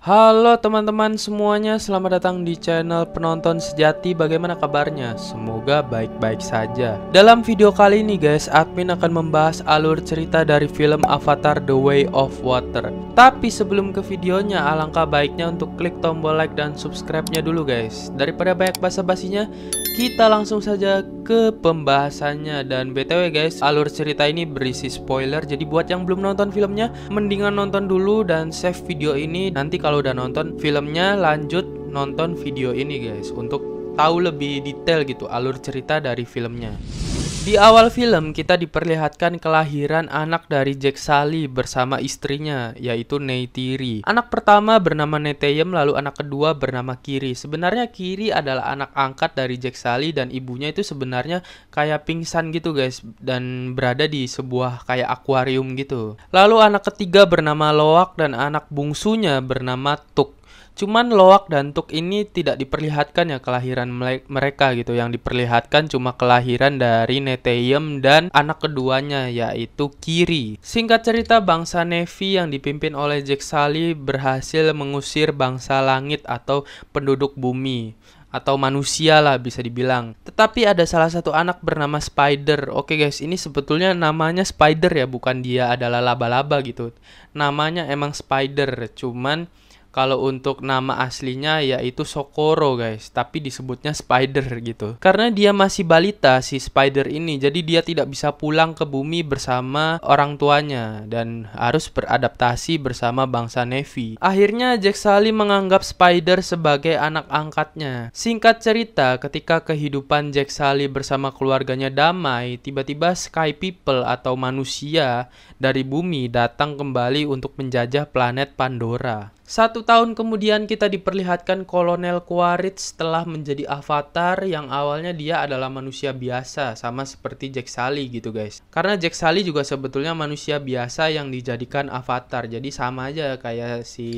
Halo teman-teman semuanya, selamat datang di channel Penonton Sejati. Bagaimana kabarnya? Semoga baik-baik saja. Dalam video kali ini guys, admin akan membahas alur cerita dari film Avatar The Way of Water. Tapi sebelum ke videonya, alangkah baiknya untuk klik tombol like dan subscribe-nya dulu guys. Daripada banyak basa-basinya, kita langsung saja ke pembahasannya. Dan BTW guys, alur cerita ini berisi spoiler, jadi buat yang belum nonton filmnya, mendingan nonton dulu dan save video ini. Nanti kalau udah nonton filmnya, lanjut nonton video ini guys, untuk tahu lebih detail gitu alur cerita dari filmnya. Di awal film kita diperlihatkan kelahiran anak dari Jack Sully bersama istrinya, yaitu Neytiri. Anak pertama bernama Neteyam, lalu anak kedua bernama Kiri. Sebenarnya Kiri adalah anak angkat dari Jack Sully dan ibunya itu sebenarnya kayak pingsan gitu guys, dan berada di sebuah kayak akuarium gitu. Lalu anak ketiga bernama Loak dan anak bungsunya bernama Tuk. Cuman Loak dan Tuk ini tidak diperlihatkan ya kelahiran mereka gitu. Yang diperlihatkan cuma kelahiran dari Neteyam dan anak keduanya yaitu Kiri. Singkat cerita, bangsa Na'vi yang dipimpin oleh Jack Sully berhasil mengusir bangsa langit atau penduduk bumi, atau manusia lah bisa dibilang. Tetapi ada salah satu anak bernama Spider. Oke guys, ini sebetulnya namanya Spider ya, bukan dia adalah laba-laba gitu. Namanya emang Spider, cuman kalau untuk nama aslinya yaitu Sokoro guys, tapi disebutnya Spider gitu. Karena dia masih balita si Spider ini, jadi dia tidak bisa pulang ke bumi bersama orang tuanya dan harus beradaptasi bersama bangsa Na'vi. Akhirnya Jack Sully menganggap Spider sebagai anak angkatnya. Singkat cerita, ketika kehidupan Jack Sully bersama keluarganya damai, tiba-tiba Sky People atau manusia dari bumi datang kembali untuk menjajah planet Pandora. 1 tahun kemudian kita diperlihatkan Kolonel Quaritch telah menjadi avatar yang awalnya dia adalah manusia biasa, sama seperti Jack Sully gitu guys. Karena Jack Sully juga sebetulnya manusia biasa yang dijadikan avatar, jadi sama aja kayak si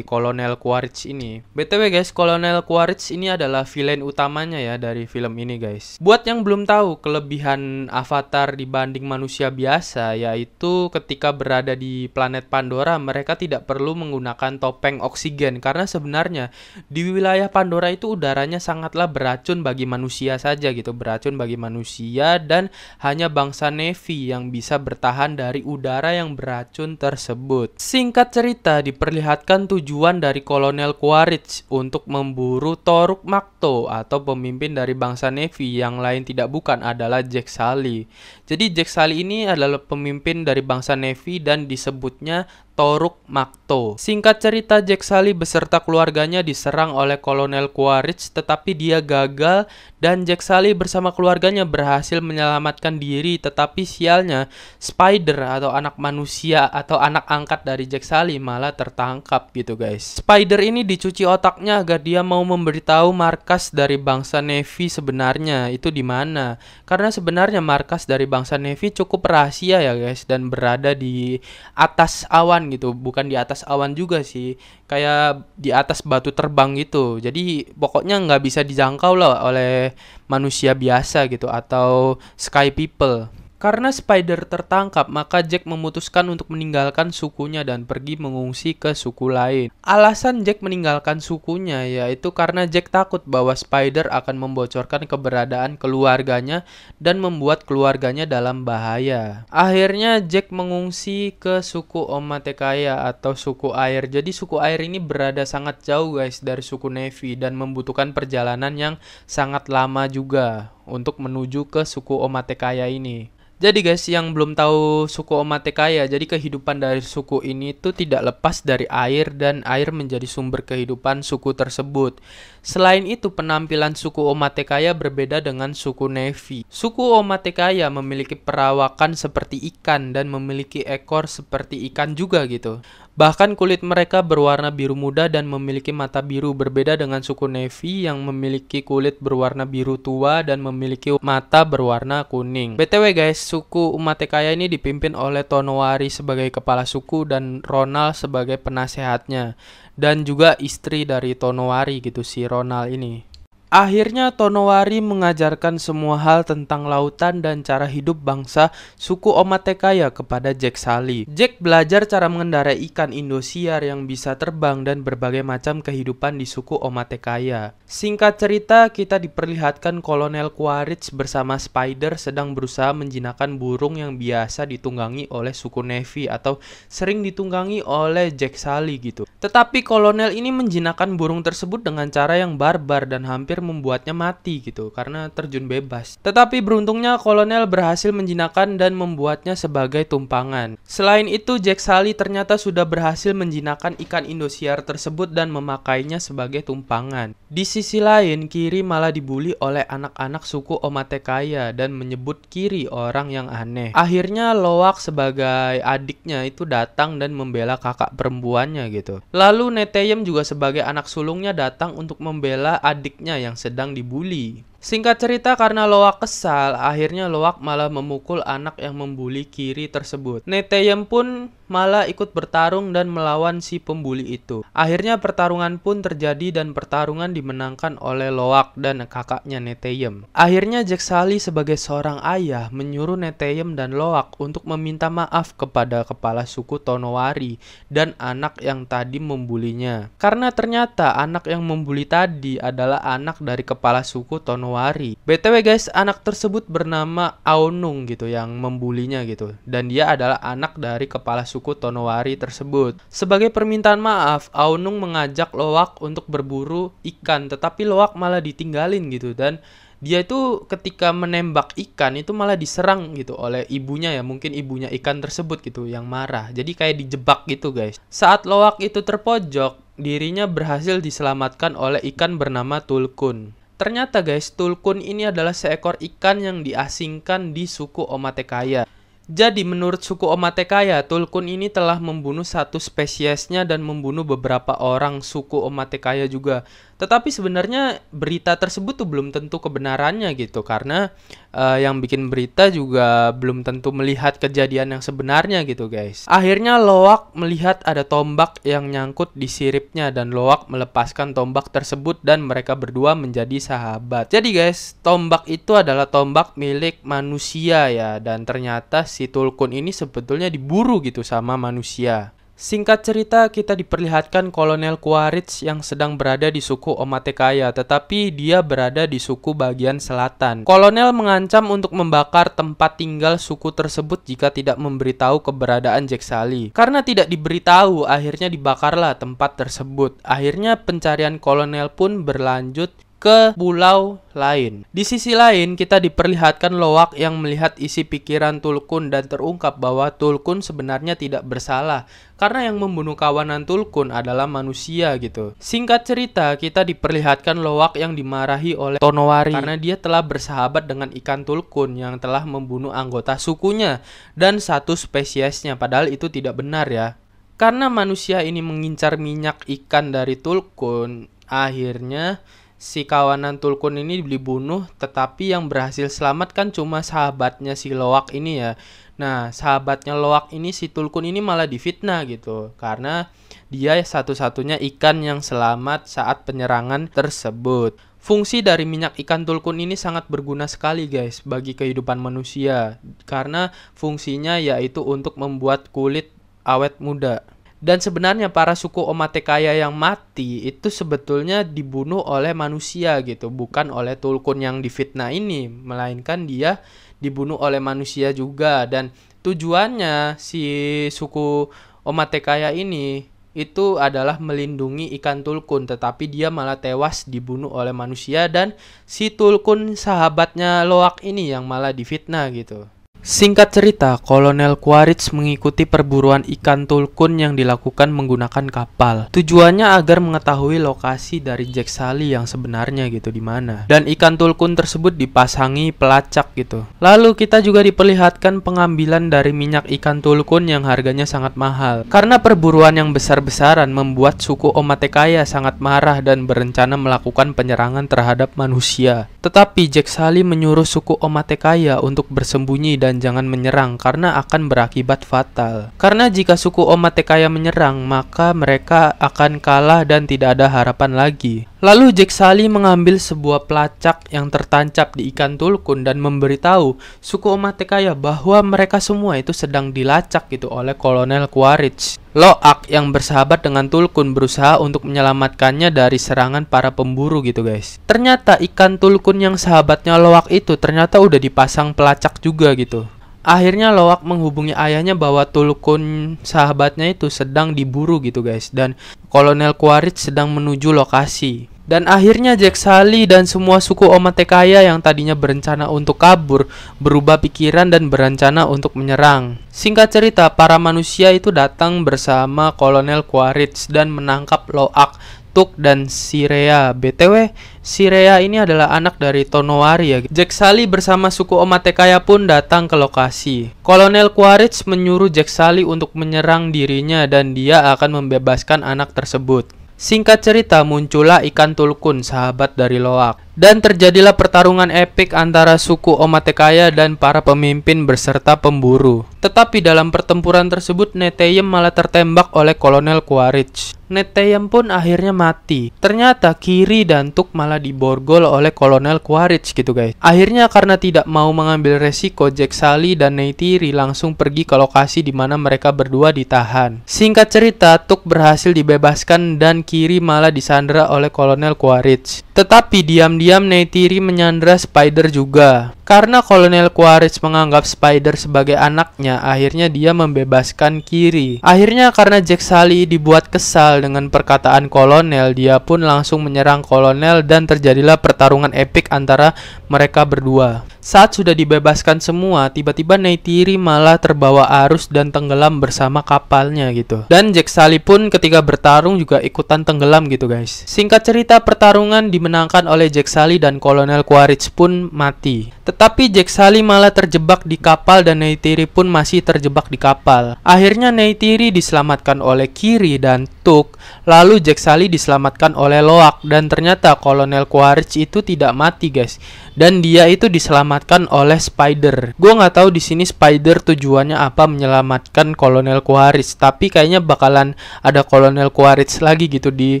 Kolonel Quaritch ini. BTW guys, Kolonel Quaritch ini adalah villain utamanya ya dari film ini guys. Buat yang belum tahu kelebihan avatar dibanding manusia biasa, yaitu ketika berada di planet Pandora mereka tidak perlu menggunakan topeng oksigen, karena sebenarnya di wilayah Pandora itu udaranya sangatlah beracun bagi manusia saja gitu, beracun bagi manusia, dan hanya bangsa Na'vi yang bisa bertahan dari udara yang beracun tersebut. Singkat cerita, diperlihatkan tujuan dari Kolonel Quaritch untuk memburu Toruk Makto atau pemimpin dari bangsa Na'vi, yang lain tidak bukan adalah Jack Sully. Jadi Jack Sully ini adalah pemimpin dari bangsa Na'vi dan disebutnya Toruk Makto. Singkat cerita, Jack Sully beserta keluarganya diserang oleh Kolonel Quaritch, tetapi dia gagal dan Jack Sully bersama keluarganya berhasil menyelamatkan diri. Tetapi sialnya, Spider atau anak manusia atau anak angkat dari Jack Sully malah tertangkap gitu guys. Spider ini dicuci otaknya agar dia mau memberitahu markas dari bangsa Na'vi sebenarnya itu di mana. Karena sebenarnya markas dari bangsa Na'vi cukup rahasia ya guys, dan berada di atas awan gitu, bukan di atas awan juga sih, kayak di atas batu terbang gitu. Jadi pokoknya nggak bisa dijangkau lah oleh manusia biasa gitu atau Sky People. Karena Spider tertangkap, maka Jack memutuskan untuk meninggalkan sukunya dan pergi mengungsi ke suku lain. Alasan Jack meninggalkan sukunya yaitu karena Jack takut bahwa Spider akan membocorkan keberadaan keluarganya dan membuat keluarganya dalam bahaya. Akhirnya Jack mengungsi ke suku Omatekaya atau suku air. Jadi suku air ini berada sangat jauh guys dari suku Na'vi dan membutuhkan perjalanan yang sangat lama juga untuk menuju ke suku Omatekaya ini. Jadi guys, yang belum tahu suku Omatekaya, jadi kehidupan dari suku ini tuh tidak lepas dari air dan air menjadi sumber kehidupan suku tersebut. Selain itu, penampilan suku Omatekaya berbeda dengan suku Na'vi. Suku Omatekaya memiliki perawakan seperti ikan dan memiliki ekor seperti ikan juga gitu. Bahkan kulit mereka berwarna biru muda dan memiliki mata biru, berbeda dengan suku Na'vi yang memiliki kulit berwarna biru tua dan memiliki mata berwarna kuning. BTW guys, suku Omatekaya ini dipimpin oleh Tonowari sebagai kepala suku dan Ronald sebagai penasehatnya. Dan juga istri dari Tonowari gitu, si Ronald ini. Akhirnya Tonowari mengajarkan semua hal tentang lautan dan cara hidup bangsa suku Omatekaya kepada Jack Sully. Jack belajar cara mengendarai ikan Indosiar yang bisa terbang dan berbagai macam kehidupan di suku Omatekaya. Singkat cerita, kita diperlihatkan Kolonel Quaritch bersama Spider sedang berusaha menjinakkan burung yang biasa ditunggangi oleh suku Navy atau sering ditunggangi oleh Jack Sully gitu. Tetapi kolonel ini menjinakkan burung tersebut dengan cara yang barbar dan hampir membuatnya mati gitu karena terjun bebas. Tetapi beruntungnya kolonel berhasil menjinakkan dan membuatnya sebagai tumpangan. Selain itu, Jack Sully ternyata sudah berhasil menjinakkan ikan Indosiar tersebut dan memakainya sebagai tumpangan. Di sisi lain, Kiri malah dibully oleh anak-anak suku Omatekaya dan menyebut Kiri orang yang aneh. Akhirnya Loak sebagai adiknya itu datang dan membela kakak perempuannya gitu. Lalu Neteyam juga sebagai anak sulungnya datang untuk membela adiknya yang sedang dibully. Singkat cerita, karena Loak kesal, akhirnya Loak malah memukul anak yang membuli Kiri tersebut. Neteyam pun malah ikut bertarung dan melawan si pembuli itu. Akhirnya pertarungan pun terjadi dan pertarungan dimenangkan oleh Loak dan kakaknya Neteyam. Akhirnya Jack Sully sebagai seorang ayah menyuruh Neteyam dan Loak untuk meminta maaf kepada kepala suku Tonowari dan anak yang tadi membulinya. Karena ternyata anak yang membuli tadi adalah anak dari kepala suku Tonowari. BTW guys, anak tersebut bernama Aonung gitu yang membulinya gitu. Dan dia adalah anak dari kepala suku Tonowari tersebut. Sebagai permintaan maaf, Aonung mengajak Loak untuk berburu ikan, tetapi Loak malah ditinggalin gitu. Dan dia itu ketika menembak ikan itu malah diserang gitu oleh ibunya ya, mungkin ibunya ikan tersebut gitu yang marah. Jadi kayak dijebak gitu guys. Saat Loak itu terpojok, dirinya berhasil diselamatkan oleh ikan bernama Tulkun. Ternyata guys, Tulkun ini adalah seekor ikan yang diasingkan di suku Omatekaya. Jadi menurut suku Omatekaya, Tulkun ini telah membunuh satu spesiesnya dan membunuh beberapa orang suku Omatekaya juga. Tetapi sebenarnya berita tersebut tuh belum tentu kebenarannya gitu, karena yang bikin berita juga belum tentu melihat kejadian yang sebenarnya gitu guys. Akhirnya Loak melihat ada tombak yang nyangkut di siripnya dan Loak melepaskan tombak tersebut dan mereka berdua menjadi sahabat. Jadi guys, tombak itu adalah tombak milik manusia ya, dan ternyata si Tulkun ini sebetulnya diburu gitu sama manusia. Singkat cerita, kita diperlihatkan Kolonel Quaritch yang sedang berada di suku Omatekaya, tetapi dia berada di suku bagian selatan. Kolonel mengancam untuk membakar tempat tinggal suku tersebut jika tidak memberitahu keberadaan Jack Sully. Karena tidak diberitahu, akhirnya dibakarlah tempat tersebut. Akhirnya pencarian kolonel pun berlanjut ke pulau lain. Di sisi lain, kita diperlihatkan Loak yang melihat isi pikiran Tulkun dan terungkap bahwa Tulkun sebenarnya tidak bersalah karena yang membunuh kawanan Tulkun adalah manusia gitu. Singkat cerita, kita diperlihatkan Loak yang dimarahi oleh Tonowari karena dia telah bersahabat dengan ikan Tulkun yang telah membunuh anggota sukunya dan satu spesiesnya, padahal itu tidak benar ya. Karena manusia ini mengincar minyak ikan dari Tulkun, akhirnya si kawanan Tulkun ini dibunuh, tetapi yang berhasil selamat kan cuma sahabatnya si Loak ini ya. Nah, sahabatnya Loak ini, si Tulkun ini malah difitnah gitu, karena dia satu-satunya ikan yang selamat saat penyerangan tersebut. Fungsi dari minyak ikan Tulkun ini sangat berguna sekali guys bagi kehidupan manusia, karena fungsinya yaitu untuk membuat kulit awet muda. Dan sebenarnya para suku Omatekaya yang mati itu sebetulnya dibunuh oleh manusia gitu, bukan oleh Tulkun yang difitnah ini, melainkan dia dibunuh oleh manusia juga. Dan tujuannya si suku Omatekaya ini itu adalah melindungi ikan Tulkun, tetapi dia malah tewas dibunuh oleh manusia dan si Tulkun sahabatnya Loak ini yang malah difitnah gitu. Singkat cerita, Kolonel Quaritch mengikuti perburuan ikan Tulkun yang dilakukan menggunakan kapal. Tujuannya agar mengetahui lokasi dari Jack Sully yang sebenarnya gitu di mana. Dan ikan Tulkun tersebut dipasangi pelacak gitu. Lalu kita juga diperlihatkan pengambilan dari minyak ikan Tulkun yang harganya sangat mahal. Karena perburuan yang besar-besaran membuat suku Omatekaya sangat marah dan berencana melakukan penyerangan terhadap manusia. Tetapi Jack Sully menyuruh suku Omatekaya untuk bersembunyi dan dan jangan menyerang karena akan berakibat fatal. Karena jika suku Omatekaya menyerang, maka mereka akan kalah dan tidak ada harapan lagi. Lalu Jack Sully mengambil sebuah pelacak yang tertancap di ikan tulkun dan memberitahu suku Omatekaya bahwa mereka semua itu sedang dilacak gitu oleh Kolonel Quaritch. Loak yang bersahabat dengan tulkun berusaha untuk menyelamatkannya dari serangan para pemburu gitu guys. Ternyata ikan tulkun yang sahabatnya Loak itu ternyata udah dipasang pelacak juga gitu. Akhirnya Loak menghubungi ayahnya bahwa tulkun sahabatnya itu sedang diburu gitu guys, dan Kolonel Quaritch sedang menuju lokasi. Dan akhirnya Jack Sully dan semua suku Omatekaya yang tadinya berencana untuk kabur berubah pikiran dan berencana untuk menyerang. Singkat cerita, para manusia itu datang bersama Kolonel Quaritch dan menangkap Loak, Tuk, dan Sirea. BTW, Sirea ini adalah anak dari Tonowari ya. Jack Sully bersama suku Omatekaya pun datang ke lokasi. Kolonel Quaritch menyuruh Jack Sully untuk menyerang dirinya dan dia akan membebaskan anak tersebut. Singkat cerita, muncullah ikan tulkun, sahabat dari Loak. Dan terjadilah pertarungan epik antara suku Omatekaya dan para pemimpin beserta pemburu. Tetapi dalam pertempuran tersebut, Neteyem malah tertembak oleh Kolonel Quaritch. Neteyem pun akhirnya mati. Ternyata Kiri dan Tuk malah diborgol oleh Kolonel Quaritch gitu guys. Akhirnya karena tidak mau mengambil resiko, Jack Sully dan Neytiri langsung pergi ke lokasi di mana mereka berdua ditahan. Singkat cerita, Tuk berhasil dibebaskan dan Kiri malah disandera oleh Kolonel Quaritch. Tetapi diam-diam Neytiri menyandra Spider juga. Karena Kolonel Quaritch menganggap Spider sebagai anaknya, akhirnya dia membebaskan Kiri. Akhirnya karena Jack Sully dibuat kesal dengan perkataan Kolonel, dia pun langsung menyerang Kolonel dan terjadilah pertarungan epik antara mereka berdua. Saat sudah dibebaskan semua, tiba-tiba Neytiri malah terbawa arus dan tenggelam bersama kapalnya gitu. Dan Jack Sully pun ketika bertarung juga ikutan tenggelam gitu guys. Singkat cerita, pertarungan dimenangkan oleh Jack Sully dan Kolonel Quaritch pun mati. Tetapi Jack Sully malah terjebak di kapal dan Neytiri pun masih terjebak di kapal. Akhirnya Neytiri diselamatkan oleh Kiri dan Tuk, lalu Jack Sully diselamatkan oleh Loak, dan ternyata Kolonel Quaritch itu tidak mati guys. Dan dia itu diselamatkan oleh Spider. Gue nggak tahu di sini Spider tujuannya apa menyelamatkan Kolonel Quaritch, tapi kayaknya bakalan ada Kolonel Quaritch lagi gitu di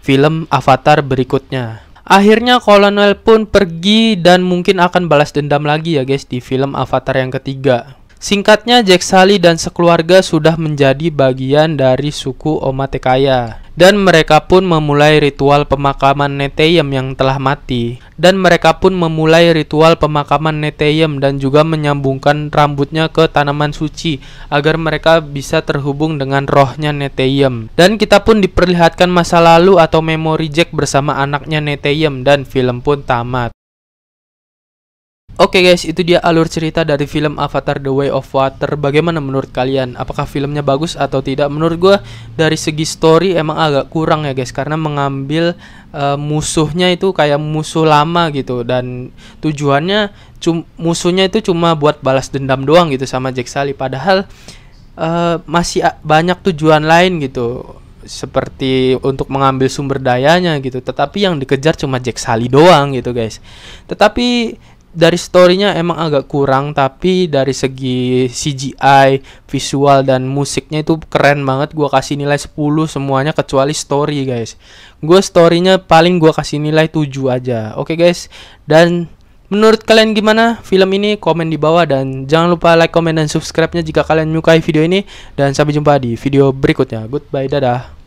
film Avatar berikutnya. Akhirnya Kolonel pun pergi dan mungkin akan balas dendam lagi ya guys di film Avatar yang ketiga. Singkatnya, Jack Sully dan sekeluarga sudah menjadi bagian dari suku Omatekaya. Dan mereka pun memulai ritual pemakaman Neteyem yang telah mati. Dan mereka pun memulai ritual pemakaman Neteyem dan juga menyambungkan rambutnya ke tanaman suci agar mereka bisa terhubung dengan rohnya Neteyem. Dan kita pun diperlihatkan masa lalu atau memori Jack bersama anaknya Neteyem dan film pun tamat. Oke guys, itu dia alur cerita dari film Avatar The Way of Water. Bagaimana menurut kalian? Apakah filmnya bagus atau tidak? Menurut gue dari segi story emang agak kurang ya guys, karena mengambil musuhnya itu kayak musuh lama gitu, dan tujuannya musuhnya itu cuma buat balas dendam doang gitu sama Jack Sully. Padahal masih banyak tujuan lain gitu, seperti untuk mengambil sumber dayanya gitu. Tetapi yang dikejar cuma Jack Sully doang gitu guys. Tetapi dari storynya emang agak kurang, tapi dari segi CGI, visual, dan musiknya itu keren banget. Gua kasih nilai 10 semuanya kecuali story guys. Gue storynya paling gua kasih nilai 7 aja. Oke guys, dan menurut kalian gimana film ini? Komen di bawah, dan jangan lupa like, komen, dan subscribe-nya jika kalian menyukai video ini. Dan sampai jumpa di video berikutnya. Goodbye, dadah.